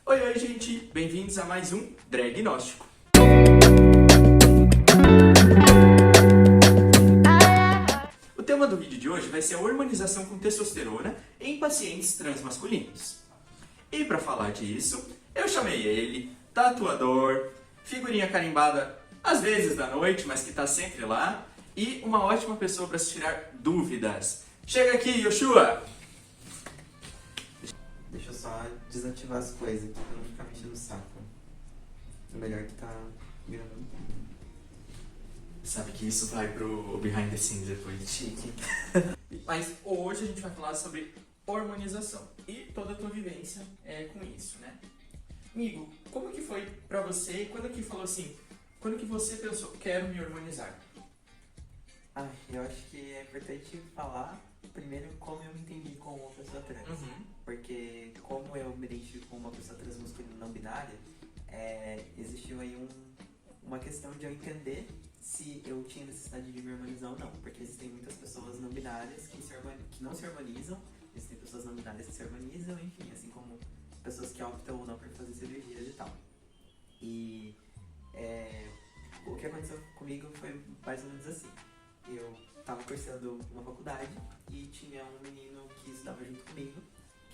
Oi, oi, gente! Bem-vindos a mais um Dragnóstico. O tema do vídeo de hoje vai ser a hormonização com testosterona em pacientes transmasculinos. E para falar disso, eu chamei ele, tatuador, figurinha carimbada às vezes da noite, mas que tá sempre lá, e uma ótima pessoa para se tirar dúvidas. Chega aqui, Yoshua! Deixa eu só desativar as coisas aqui pra não ficar mexendo o saco. É melhor que tá gravando. Sabe que isso vai pro behind the scenes depois. Chique. Mas hoje a gente vai falar sobre hormonização e toda a tua vivência com isso, né? Amigo, como que foi pra você? Quando que você pensou, quero me hormonizar? Eu acho que é importante falar primeiro como eu me entendi como uma pessoa trans. Porque como eu me identifico como uma pessoa transmasculina não binária, existiu aí uma questão de eu entender se eu tinha necessidade de me hormonizar ou não. Porque existem muitas pessoas não binárias que não se hormonizam, existem pessoas não binárias que se hormonizam, enfim, assim como pessoas que optam ou não por fazer cirurgias e tal. E o que aconteceu comigo foi mais ou menos assim. Eu tava cursando uma faculdade e tinha um menino que estudava junto comigo,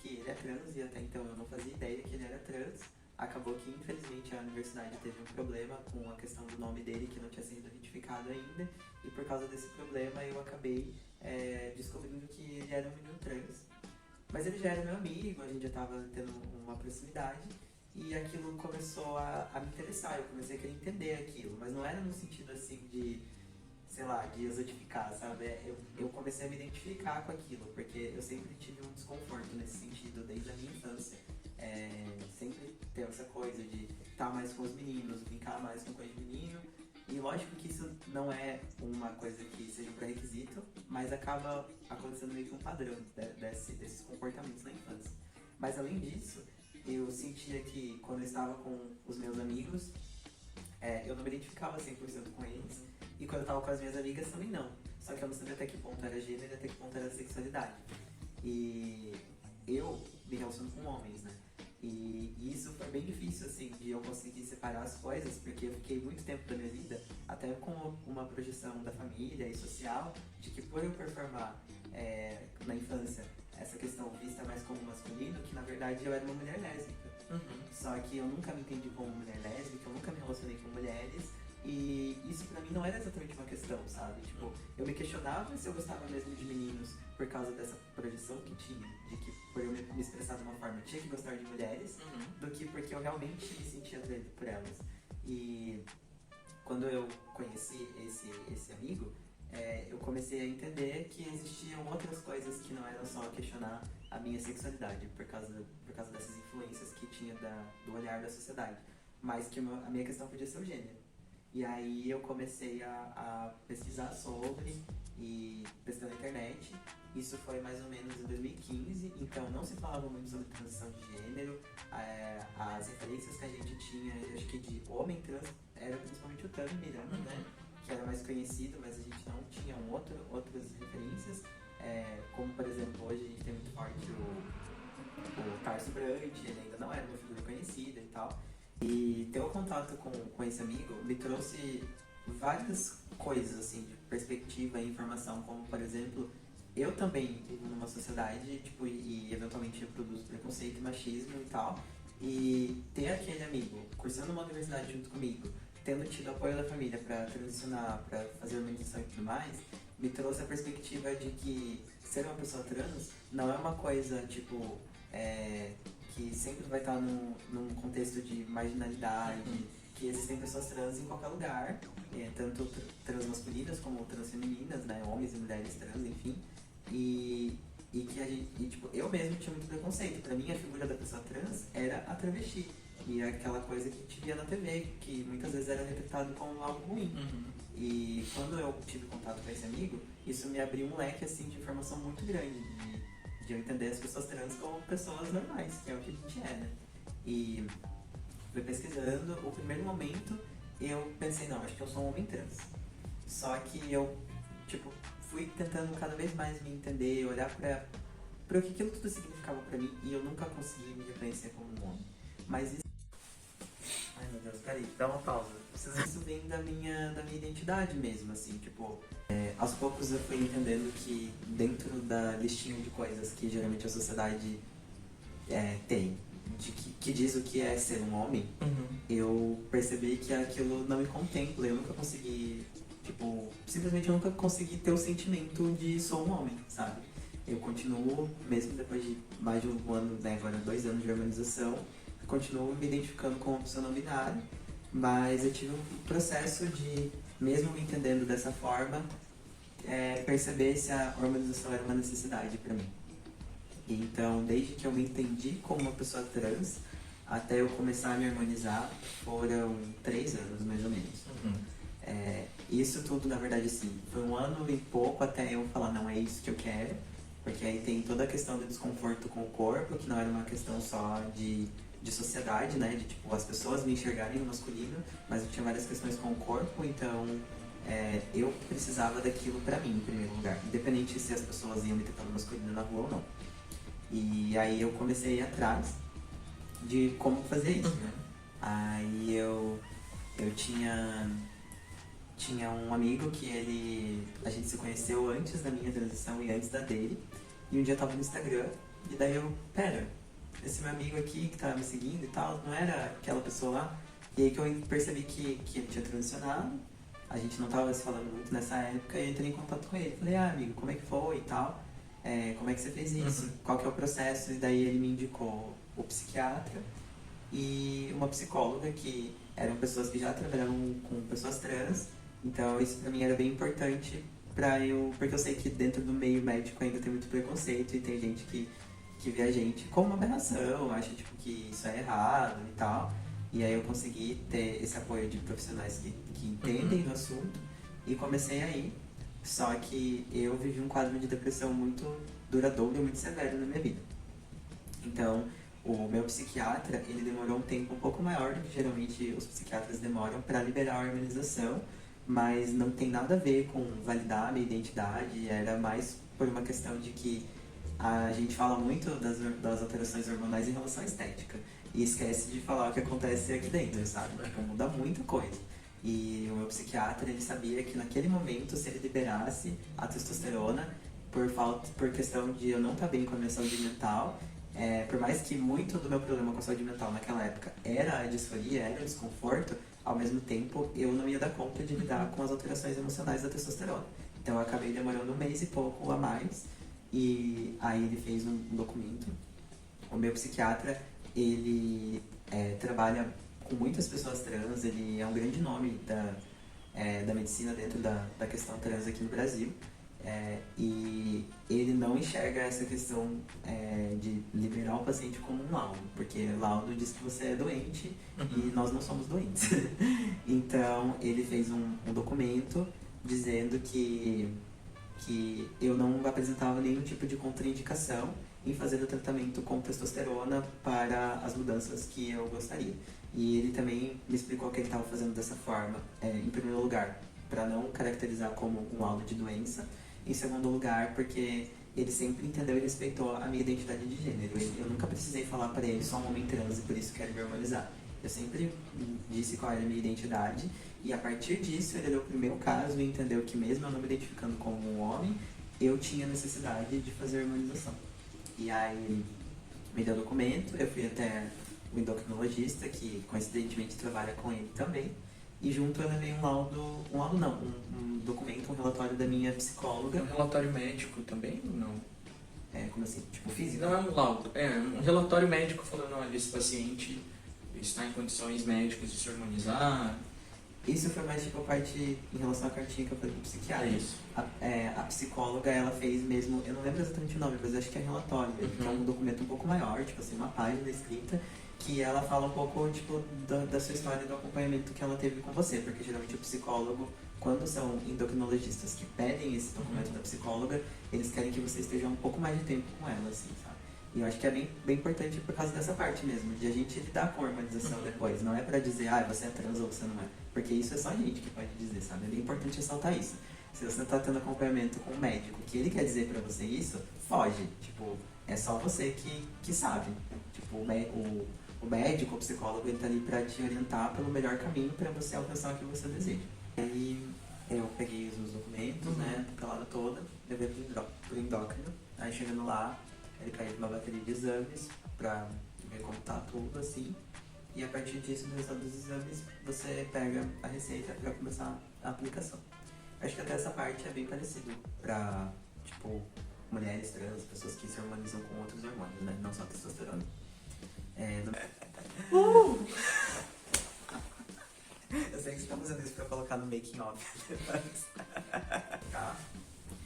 que ele é trans e até então eu não fazia ideia que ele era trans. Acabou que infelizmente a universidade teve um problema com a questão do nome dele que não tinha sido identificado ainda, e por causa desse problema eu acabei descobrindo que ele era um menino trans. Mas ele já era meu amigo, a gente já tava tendo uma proximidade e aquilo começou a me interessar, eu comecei a querer entender aquilo, mas não era no sentido assim de, sei lá, de exotificar, sabe? Eu comecei a me identificar com aquilo, porque eu sempre tive um desconforto nesse sentido desde a minha infância. Sempre ter essa coisa de estar mais com os meninos, brincar mais com coisa de menino. E lógico que isso não é uma coisa que seja um pré-requisito, mas acaba acontecendo meio que um padrão desses comportamentos na infância. Mas além disso, eu sentia que quando eu estava com os meus amigos, eu não me identificava 100% com eles. E quando eu estava com as minhas amigas também não. Só que eu não sabia até que ponto era gênero e até que ponto era sexualidade. E eu me relaciono com homens, né? E isso foi bem difícil, assim, de eu conseguir separar as coisas, porque eu fiquei muito tempo da minha vida, até com uma projeção da família e social, de que por eu performar na infância essa questão vista mais como masculino, que na verdade eu era uma mulher lésbica. Só que eu nunca me entendi como mulher lésbica, eu nunca me relacionei com mulheres, e isso pra mim não era exatamente uma questão, sabe? Tipo, eu me questionava se eu gostava mesmo de meninos por causa dessa projeção que tinha, de que por eu me expressar de uma forma eu tinha que gostar de mulheres, do que porque eu realmente me sentia atraído por elas. E quando eu conheci esse amigo, eu comecei a entender que existiam outras coisas que não eram só questionar a minha sexualidade, por causa dessas influências que tinha do olhar da sociedade, mas que a minha questão podia ser o gênero. E aí eu comecei a pesquisar sobre e pesquisar na internet. Isso foi mais ou menos em 2015, então não se falava muito sobre transição de gênero. As referências que a gente tinha, acho que de homem trans, era principalmente o Tami Miranda, né? Que era mais conhecido, mas a gente não tinha outras referências. Como, por exemplo, hoje a gente tem muito forte o Tarso Brant, ele ainda não era uma figura conhecida e tal. E ter o contato com esse amigo me trouxe várias coisas, assim, de perspectiva e informação, como, por exemplo, eu também vivo numa sociedade, tipo, e eventualmente reproduzo preconceito e machismo e tal, e ter aquele amigo cursando uma universidade junto comigo, tendo tido apoio da família pra transicionar, pra fazer organização e tudo mais, me trouxe a perspectiva de que ser uma pessoa trans não é uma coisa, tipo, que sempre vai estar num contexto de marginalidade, que existem pessoas trans em qualquer lugar, tanto trans masculinas como trans femininas, né, homens e mulheres trans, enfim, e que tipo, eu mesmo tinha muito preconceito. Pra mim a figura da pessoa trans era a travesti, e aquela coisa que te via na TV, que muitas vezes era retratado como algo ruim. E quando eu tive contato com esse amigo, isso me abriu um leque assim de informação muito grande, de eu entender as pessoas trans como pessoas normais, que é o que a gente é, né? E fui pesquisando, o primeiro momento eu pensei, não, acho que eu sou um homem trans. Só que eu, tipo, fui tentando cada vez mais me entender, olhar pra o que aquilo tudo significava pra mim, e eu nunca consegui me reconhecer como um homem. Mas isso... Ai meu Deus, peraí, dá uma pausa. Isso vem da minha identidade mesmo, assim, tipo... aos poucos eu fui entendendo que dentro da listinha de coisas que geralmente a sociedade tem, que diz o que é ser um homem, eu percebi que aquilo não me contempla. Eu nunca consegui, tipo, simplesmente eu nunca consegui ter o sentimento de sou um homem, sabe? Eu continuo, mesmo depois de mais de um ano, né, agora 2 anos de organização, continuo me identificando como uma pessoa não binária, mas eu tive um processo de, mesmo me entendendo dessa forma, perceber se a hormonização era uma necessidade pra mim. Então, desde que eu me entendi como uma pessoa trans, até eu começar a me harmonizar, foram 3 anos, mais ou menos. Isso tudo, na verdade, sim, foi 1 ano e pouco até eu falar, não é isso que eu quero. Porque aí tem toda a questão do desconforto com o corpo, que não era uma questão só de sociedade, né? De, tipo, as pessoas me enxergarem no masculino, mas eu tinha várias questões com o corpo, então eu precisava daquilo pra mim, em primeiro lugar. Independente se as pessoas iam me tratar no masculino na rua ou não. E aí eu comecei a ir atrás de como fazer isso, né? Aí eu tinha um amigo que a gente se conheceu antes da minha transição e antes da dele. E um dia eu tava no Instagram, e daí pera, esse meu amigo aqui que tava me seguindo e tal, não era aquela pessoa lá? E aí que eu percebi que ele tinha transicionado, a gente não tava se falando muito nessa época, e eu entrei em contato com ele. Falei, amigo, como é que foi e tal? Como é que você fez isso? Qual que é o processo? E daí ele me indicou o psiquiatra e uma psicóloga, que eram pessoas que já trabalhavam com pessoas trans. Então isso pra mim era bem importante porque eu sei que dentro do meio médico ainda tem muito preconceito e tem gente que vê a gente como uma aberração, acha tipo, que isso é errado e tal. E aí eu consegui ter esse apoio de profissionais que entendem do assunto e comecei a ir. Só que eu vivi um quadro de depressão muito duradouro e muito severo na minha vida. Então, o meu psiquiatra, ele demorou um tempo um pouco maior do que geralmente os psiquiatras demoram para liberar a hormonização, mas não tem nada a ver com validar a minha identidade, era mais por uma questão de que a gente fala muito das alterações hormonais em relação à estética e esquece de falar o que acontece aqui dentro, sabe? Tipo, muda muita coisa. E o meu psiquiatra, ele sabia que naquele momento, se ele liberasse a testosterona, por questão de eu não estar bem com a minha saúde mental, por mais que muito do meu problema com a saúde mental naquela época era a disforia, era o desconforto, ao mesmo tempo eu não ia dar conta de lidar com as alterações emocionais da testosterona. Então eu acabei demorando 1 mês e pouco a mais, e aí ele fez um documento. O meu psiquiatra, ele trabalha com muitas pessoas trans, ele é um grande nome da medicina dentro da questão trans aqui no Brasil. E ele não enxerga essa questão de liberar o paciente como um laudo, porque o laudo diz que você é doente e nós não somos doentes. Então ele fez um documento dizendo que eu não apresentava nenhum tipo de contraindicação em fazer o tratamento com testosterona para as mudanças que eu gostaria. E ele também me explicou que ele estava fazendo dessa forma, em primeiro lugar, para não caracterizar como um laudo de doença. Em segundo lugar, porque ele sempre entendeu e respeitou a minha identidade de gênero. Eu nunca precisei falar para ele, sou um homem trans e por isso quero me hormonizar. Eu sempre disse qual era a minha identidade e a partir disso ele olhou pro meu caso e entendeu que mesmo eu não me identificando como um homem, eu tinha necessidade de fazer hormonização. E aí ele me deu o documento, eu fui até o endocrinologista, que coincidentemente trabalha com ele também. E junto eu levei um documento, um relatório da minha psicóloga. Um relatório médico também ou não? Como assim? Tipo físico? Não é um laudo, um relatório médico falando, olha, esse paciente está em condições médicas de se hormonizar. Isso foi mais tipo a parte em relação à cartinha que eu falei pro psiquiatra. Isso. A psicóloga, ela fez mesmo, eu não lembro exatamente o nome, mas acho que é relatório, que é um documento um pouco maior, tipo assim, uma página escrita, que ela fala um pouco, tipo, da sua história e do acompanhamento que ela teve com você, porque geralmente o psicólogo, quando são endocrinologistas que pedem esse documento da psicóloga, eles querem que você esteja um pouco mais de tempo com ela, assim, sabe? E eu acho que é bem importante por causa dessa parte mesmo, de a gente lidar com a hormonização depois. Não é pra dizer, você é trans ou você não é. Porque isso é só a gente que pode dizer, sabe? É bem importante ressaltar isso. Se você tá tendo acompanhamento com um médico que ele quer dizer pra você isso, foge. Tipo, é só você que sabe. Tipo, o médico, o psicólogo, ele tá ali pra te orientar pelo melhor caminho pra você alcançar o que você deseja. Aí eu peguei os meus documentos, né, a papelada toda, levei pro endócrino. Aí chegando lá, ele caiu uma bateria de exames pra ver como tá tudo, assim. E a partir disso, no resultado dos exames, você pega a receita pra começar a aplicação. Acho que até essa parte é bem parecido pra, tipo, mulheres trans, pessoas que se harmonizam com outros hormônios, né? Não só testosterona. Eu sei que você tá fazendo isso pra colocar no making off. Tá.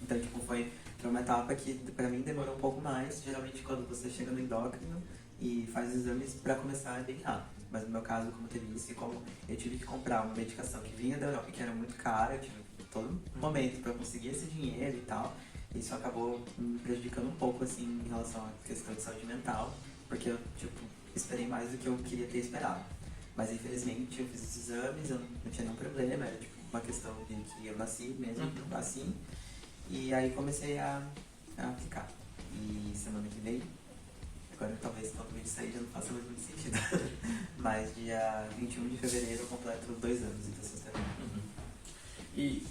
Então, tipo, foi uma etapa que pra mim demorou um pouco mais. Geralmente quando você chega no endócrino e faz exames pra começar é bem rápido. Mas no meu caso, como teve isso, e como eu tive que comprar uma medicação que vinha da Europa, que era muito cara, eu tive todo momento pra conseguir esse dinheiro e tal. Isso acabou me prejudicando um pouco, assim, em relação à questão de saúde mental, porque eu, tipo, esperei mais do que eu queria ter esperado. Mas infelizmente eu fiz os exames, eu não tinha nenhum problema, era tipo uma questão de que eu nasci mesmo assim. E aí comecei a aplicar. E semana que vem, agora talvez quando o vídeo sair já não faça mais muito sentido. Mas dia 21 de fevereiro eu completo 2 anos de testosterona. E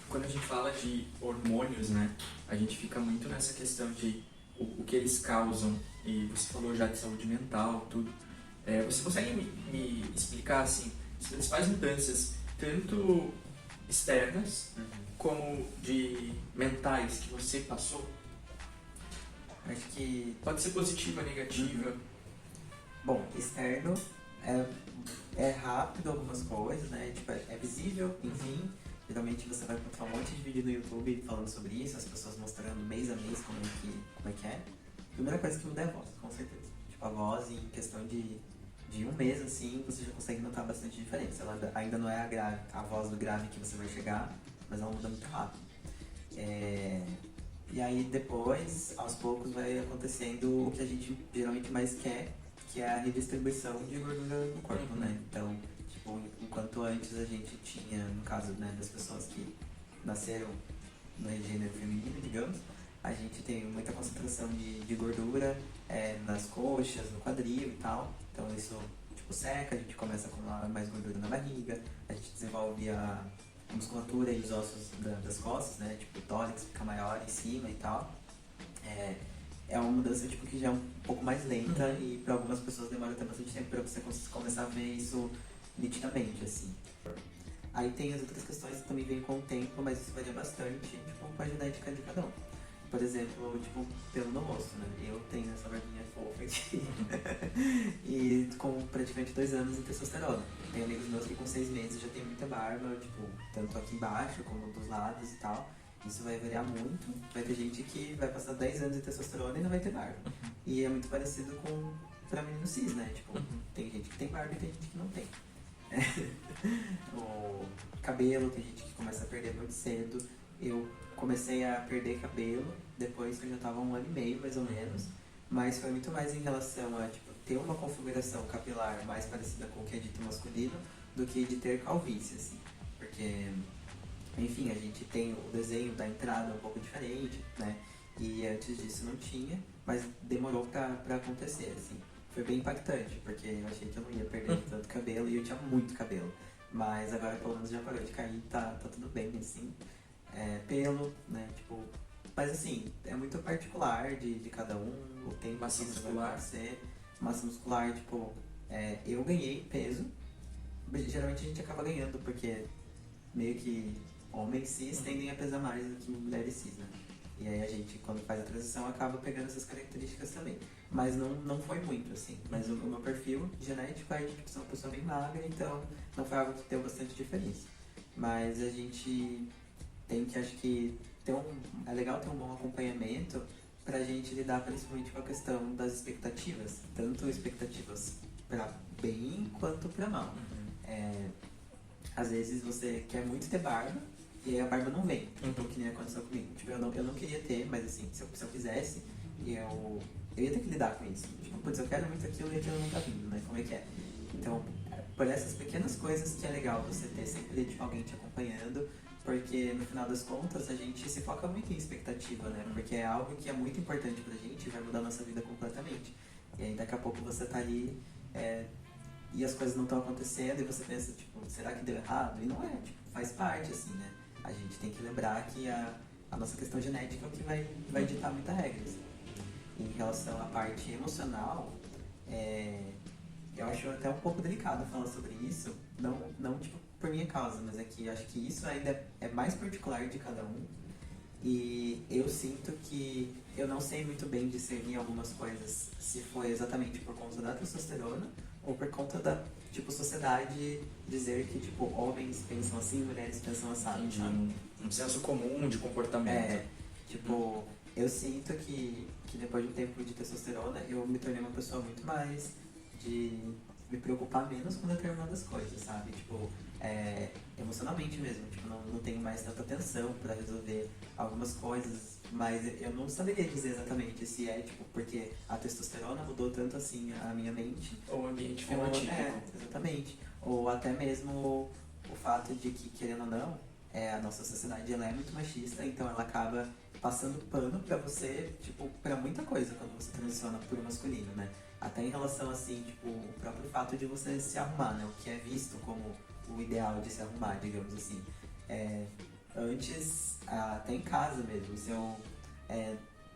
quando a gente fala de hormônios, né, a gente fica muito nessa questão de o que eles causam. E você falou já de saúde mental, tudo. Você consegue me explicar, assim, as principais mudanças, tanto externas como de mentais que você passou? Acho que... Pode ser positiva, negativa. Bom, externo é rápido algumas coisas, né? Tipo, é visível, enfim. Geralmente você vai encontrar um monte de vídeo no YouTube falando sobre isso, as pessoas mostrando mês a mês como é que é. Primeira coisa que muda é a voz, com certeza. Tipo, a voz em questão de um mês, assim, você já consegue notar bastante diferença. Ela ainda não é a voz do grave que você vai chegar, mas ela muda muito rápido. E aí depois, aos poucos, vai acontecendo o que a gente geralmente mais quer, que é a redistribuição de gordura no corpo, né? Então, tipo, enquanto antes a gente tinha, no caso, né, das pessoas que nasceram no gênero feminino, digamos, a gente tem muita concentração de gordura nas coxas, no quadril e tal. Então isso, tipo, seca, a gente começa a acumular mais gordura na barriga, a gente desenvolve a musculatura e os ossos das costas, né? Tipo, o tórax fica maior em cima e tal. É uma mudança, tipo, que já é um pouco mais lenta e para algumas pessoas demora até bastante tempo para você começar a ver isso nitidamente, assim. Aí tem as outras questões que também vêm com o tempo, mas isso varia bastante, tipo, com a genética de cada um. Por exemplo, tipo, pelo no rosto, né? Eu tenho essa barbinha fofa aqui. E com praticamente 2 anos de testosterona. Tem amigos meus que com 6 meses já tem muita barba, tipo, tanto aqui embaixo como dos lados e tal. Isso vai variar muito. Vai ter gente que vai passar 10 anos de testosterona e não vai ter barba. E é muito parecido com pra menino cis, né? Tipo, tem gente que tem barba e tem gente que não tem. O cabelo, tem gente que começa a perder muito cedo. Eu comecei a perder cabelo depois que eu já tava 1 ano e meio, mais ou menos. Mas foi muito mais em relação a, tipo, ter uma configuração capilar mais parecida com o que é dito masculino do que de ter calvície, assim. Porque, enfim, a gente tem o desenho da entrada um pouco diferente, né? E antes disso não tinha, mas demorou pra acontecer, assim. Foi bem impactante, porque eu achei que eu não ia perder tanto cabelo e eu tinha muito cabelo. Mas agora pelo menos já parou de cair, tá tudo bem, assim. Pelo, né, tipo... Mas assim, é muito particular de cada um, o tempo Massa que isso vai muscular. acontecer. Massa muscular, tipo... eu ganhei peso. Geralmente a gente acaba ganhando, porque meio que homens cis tendem a pesar mais do que mulheres cis, né? E aí a gente, quando faz a transição, acaba pegando essas características também. Mas não foi muito, assim. Mas o meu perfil genético é de tipo, ser uma pessoa bem magra, então não foi algo que deu bastante diferença. Mas a gente tem que, acho que, é legal ter um bom acompanhamento pra gente lidar principalmente com a questão das expectativas. Tanto expectativas pra bem quanto pra mal. Às vezes você quer muito ter barba, e aí a barba não vem, tipo, que nem aconteceu comigo. Tipo, eu não queria ter, mas assim, se eu quisesse, eu ia ter que lidar com isso. Tipo, putz, eu quero muito aquilo e aquilo não tá vindo, né? Como é que é? Então, por essas pequenas coisas que é legal você ter sempre, tipo, alguém te acompanhando, porque no final das contas a gente se foca muito em expectativa, né? Porque é algo que é muito importante pra gente e vai mudar a nossa vida completamente. E aí daqui a pouco você tá ali e as coisas não estão acontecendo e você pensa, tipo, será que deu errado? E não é, tipo, faz parte, assim, né? A gente tem que lembrar que a nossa questão genética é o que vai ditar muita regra, assim. Em relação à parte emocional, eu acho até um pouco delicado falar sobre isso, não tipo, por minha causa, mas é que eu acho que isso ainda é mais particular de cada um. E eu sinto que eu não sei muito bem discernir algumas coisas se foi exatamente por conta da testosterona ou por conta da, tipo, sociedade dizer que, tipo, homens pensam assim, mulheres pensam assim, De sabe? um senso comum de comportamento. Tipo, eu sinto que depois de um tempo de testosterona, eu me tornei uma pessoa muito mais de me preocupar menos com determinadas coisas, sabe? Tipo, emocionalmente mesmo, tipo, não tenho mais tanta atenção pra resolver algumas coisas, mas eu não saberia dizer exatamente se é, tipo, porque a testosterona mudou tanto assim a minha mente. Ou o ambiente fenotípico. Exatamente. Ou até mesmo o fato de que, querendo ou não, a nossa sociedade ela é muito machista, então ela acaba passando pano pra você, tipo, pra muita coisa quando você transiciona pro masculino, né? Até em relação, assim, tipo, o próprio fato de você se arrumar, né? O que é visto como o ideal de se arrumar, digamos assim. Antes, até em casa mesmo, se eu,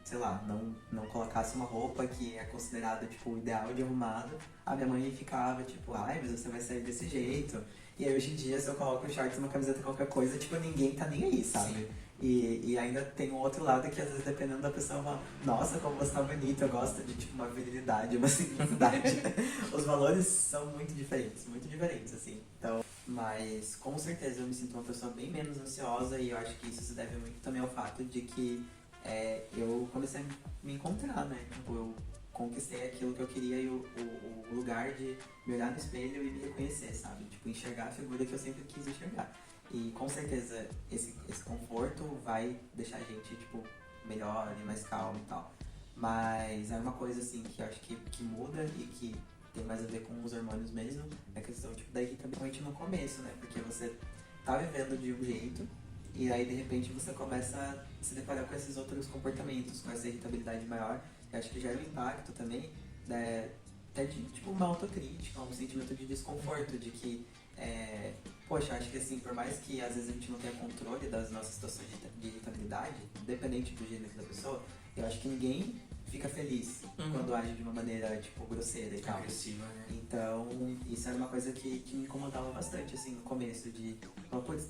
sei lá, não colocasse uma roupa que é considerada, tipo, o ideal de arrumado, a minha mãe ficava, tipo, ai, mas você vai sair desse jeito. E aí, hoje em dia, se eu coloco um shorts, uma camiseta, qualquer coisa, tipo, ninguém tá nem aí, sabe? E ainda tem um outro lado que, às vezes, dependendo da pessoa, fala, nossa, como você tá bonita, eu gosto de, tipo, uma virilidade, uma simplicidade. Os valores são muito diferentes, assim. Então, mas, com certeza, eu me sinto uma pessoa bem menos ansiosa e eu acho que isso se deve muito também ao fato de que eu comecei a me encontrar, né? Tipo, eu conquistei aquilo que eu queria e o lugar de me olhar no espelho e me reconhecer, sabe? Tipo, enxergar a figura que eu sempre quis enxergar. E com certeza esse conforto vai deixar a gente, tipo, melhor e mais calmo e tal. Mas é uma coisa, assim, que eu acho que muda e que tem mais a ver com os hormônios mesmo. É a questão, tipo, da irritabilidade no começo, né? Porque você tá vivendo de um jeito e aí, de repente, você começa a se deparar com esses outros comportamentos, com essa irritabilidade maior. Eu acho que gera um impacto também, né? Até de, tipo, uma autocrítica, um sentimento de desconforto, de que, poxa, acho que assim, por mais que às vezes a gente não tenha controle das nossas situações de irritabilidade, independente do gênero da pessoa, eu acho que ninguém fica feliz quando age de uma maneira, tipo, grosseira e tal. Agressiva, né? Então, isso era uma coisa que me incomodava bastante, assim, no começo, de, putz,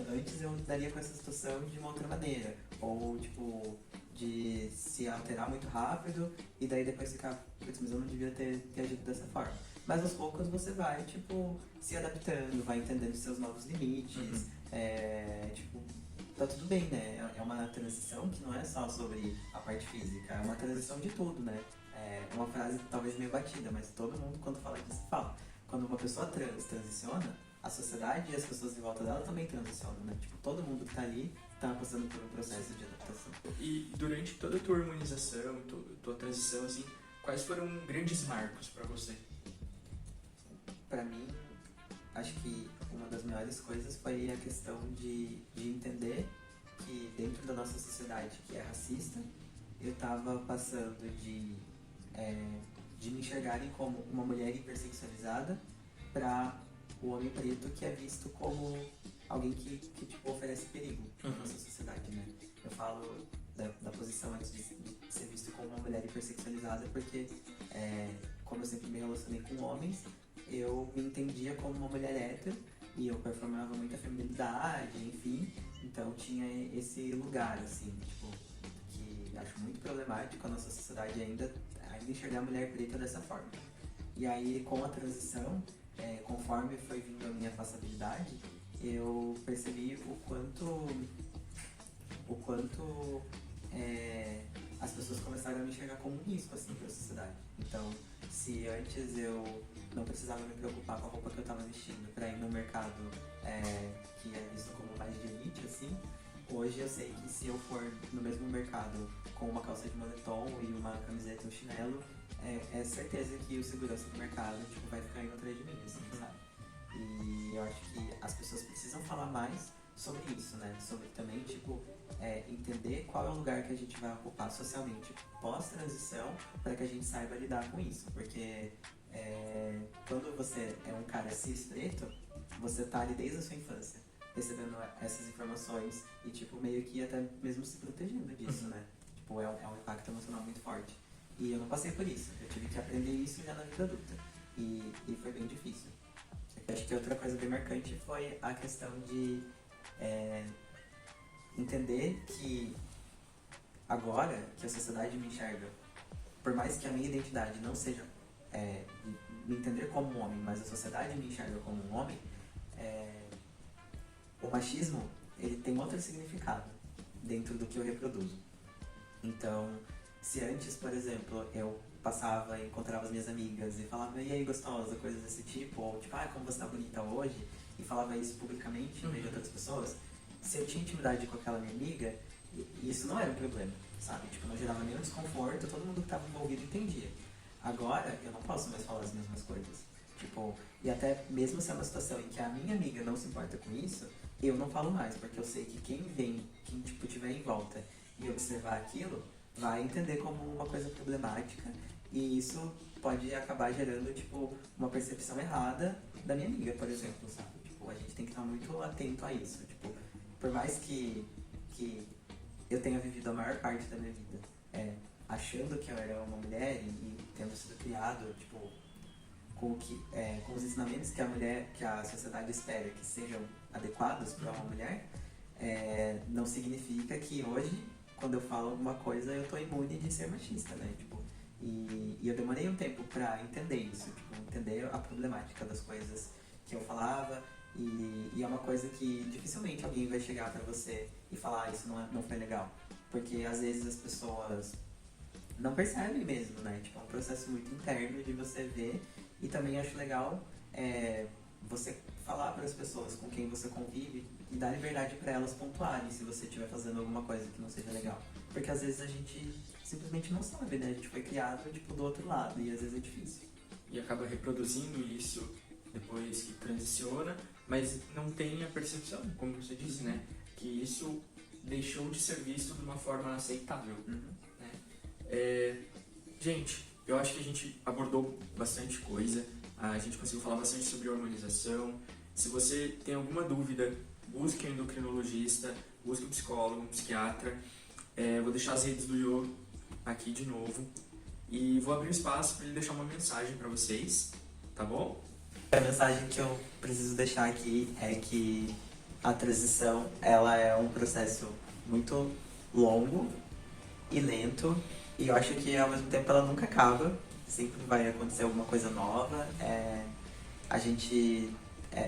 antes eu lidaria com essa situação de uma outra maneira, ou, tipo, de se alterar muito rápido e daí depois ficar, putz, mas eu não devia ter agido dessa forma. Mas aos poucos você vai, tipo, se adaptando, vai entendendo seus novos limites, tipo, tá tudo bem, né? É uma transição que não é só sobre a parte física, é uma transição de tudo, né? É uma frase talvez meio batida, mas todo mundo quando fala disso fala. Quando uma pessoa transiciona, a sociedade e as pessoas em volta dela também transicionam, né? Tipo, todo mundo que tá ali tá passando por um processo de adaptação. E durante toda a tua harmonização, tua transição, assim, quais foram grandes marcos pra você? Pra mim, acho que uma das maiores coisas foi a questão de entender que dentro da nossa sociedade que é racista, eu tava passando de me enxergarem como uma mulher hipersexualizada para o homem preto que é visto como alguém que tipo, oferece perigo na nossa sociedade, né? Eu falo da posição antes de ser visto como uma mulher hipersexualizada porque, como eu sempre me relacionei com homens, eu me entendia como uma mulher hétero e eu performava muita feminilidade, enfim. Então tinha esse lugar, assim, tipo, que acho muito problemático a nossa sociedade ainda enxergar a mulher preta dessa forma. E aí, com a transição, conforme foi vindo a minha passabilidade, eu percebi o quanto as pessoas começaram a me enxergar como um risco, assim, para a sociedade. Então, se antes eu não precisava me preocupar com a roupa que eu estava vestindo para ir no mercado que é visto como mais de elite, assim, hoje eu sei que se eu for no mesmo mercado com uma calça de moletom e uma camiseta e um chinelo, é certeza que o segurança do mercado tipo, vai ficar indo atrás de mim, assim, sabe? E eu acho que as pessoas precisam falar mais sobre isso, né? Sobre também, tipo, entender qual é o lugar que a gente vai ocupar socialmente pós-transição para que a gente saiba lidar com isso. Porque Quando você é um cara cis preto, você tá ali desde a sua infância, recebendo essas informações e, tipo, meio que até mesmo se protegendo disso, né? Tipo, é um impacto emocional muito forte. E eu não passei por isso, eu tive que aprender isso já na vida adulta. E foi bem difícil. Eu acho que outra coisa bem marcante foi a questão de entender que agora que a sociedade me enxerga, por mais que a minha identidade não seja me entender como um homem, mas a sociedade me enxerga como um homem, o machismo ele tem outro significado dentro do que eu reproduzo. Então, se antes, por exemplo, eu passava e encontrava as minhas amigas e falava, e aí, gostosa, coisas desse tipo, ou tipo, como você tá bonita hoje, e falava isso publicamente no meio de outras pessoas, se eu tinha intimidade com aquela minha amiga, isso não era um problema, sabe? Tipo, não gerava nenhum desconforto, todo mundo que estava envolvido entendia. Agora, eu não posso mais falar as mesmas coisas. Tipo, e até mesmo se é uma situação em que a minha amiga não se importa com isso, eu não falo mais, porque eu sei que quem tipo, tiver em volta e observar aquilo, vai entender como uma coisa problemática, e isso pode acabar gerando, tipo, uma percepção errada da minha amiga, por exemplo, sabe? Tipo, a gente tem que estar muito atento a isso. Tipo, por mais que eu tenha vivido a maior parte da minha vida achando que eu era uma mulher e tendo sido criado, tipo, com os ensinamentos que a sociedade espera que sejam adequados para uma mulher, não significa que hoje, quando eu falo alguma coisa, eu tô imune de ser machista, né? Tipo, e eu demorei um tempo pra entender isso, tipo, entender a problemática das coisas que eu falava, e é uma coisa que dificilmente alguém vai chegar pra você e falar, isso não foi legal. Porque às vezes as pessoas não percebem mesmo, né? Tipo, é um processo muito interno de você ver, e também acho legal você falar para as pessoas com quem você convive e dar liberdade para elas pontuarem se você estiver fazendo alguma coisa que não seja legal. Porque às vezes a gente simplesmente não sabe, né? A gente foi criado, tipo, do outro lado, e às vezes é difícil. E acaba reproduzindo isso depois que transiciona, mas não tem a percepção, como você disse, né? Que isso deixou de ser visto de uma forma aceitável. Né? Gente, eu acho que a gente abordou bastante coisa, a gente conseguiu falar bastante sobre hormonização. Se você tem alguma dúvida, busque um endocrinologista, busque um psicólogo, um psiquiatra. Vou deixar as redes do Yo aqui de novo e vou abrir um espaço para ele deixar uma mensagem para vocês, tá bom? A mensagem que eu preciso deixar aqui é que a transição, ela é um processo muito longo e lento, e eu acho que ao mesmo tempo ela nunca acaba, sempre vai acontecer alguma coisa nova. É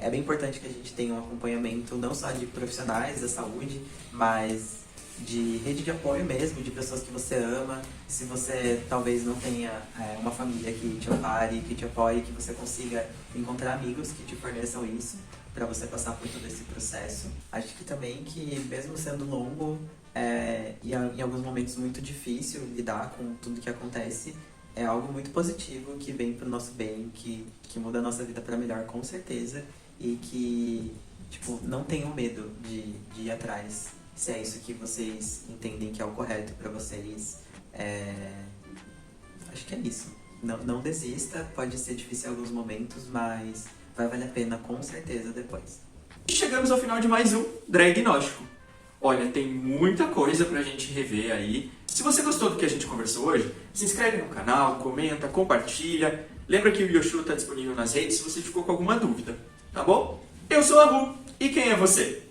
bem importante que a gente tenha um acompanhamento não só de profissionais da saúde, mas de rede de apoio mesmo, de pessoas que você ama. Se você talvez não tenha uma família que te ampare, que te apoie, que você consiga encontrar amigos que te forneçam isso para você passar por todo esse processo. Acho que também que mesmo sendo longo e em alguns momentos muito difícil lidar com tudo que acontece, é algo muito positivo que vem pro nosso bem, que muda a nossa vida para melhor com certeza, e que, tipo, não tenham medo de ir atrás, se é isso que vocês entendem que é o correto para vocês. Acho que é isso. Não desista, pode ser difícil em alguns momentos, mas vai valer a pena com certeza depois. E chegamos ao final de mais um Dragnóstico. Olha, tem muita coisa pra gente rever aí. Se você gostou do que a gente conversou hoje, se inscreve no canal, comenta, compartilha. Lembra que o Yoshu tá disponível nas redes se você ficou com alguma dúvida, tá bom? Eu sou a Ru, e quem é você?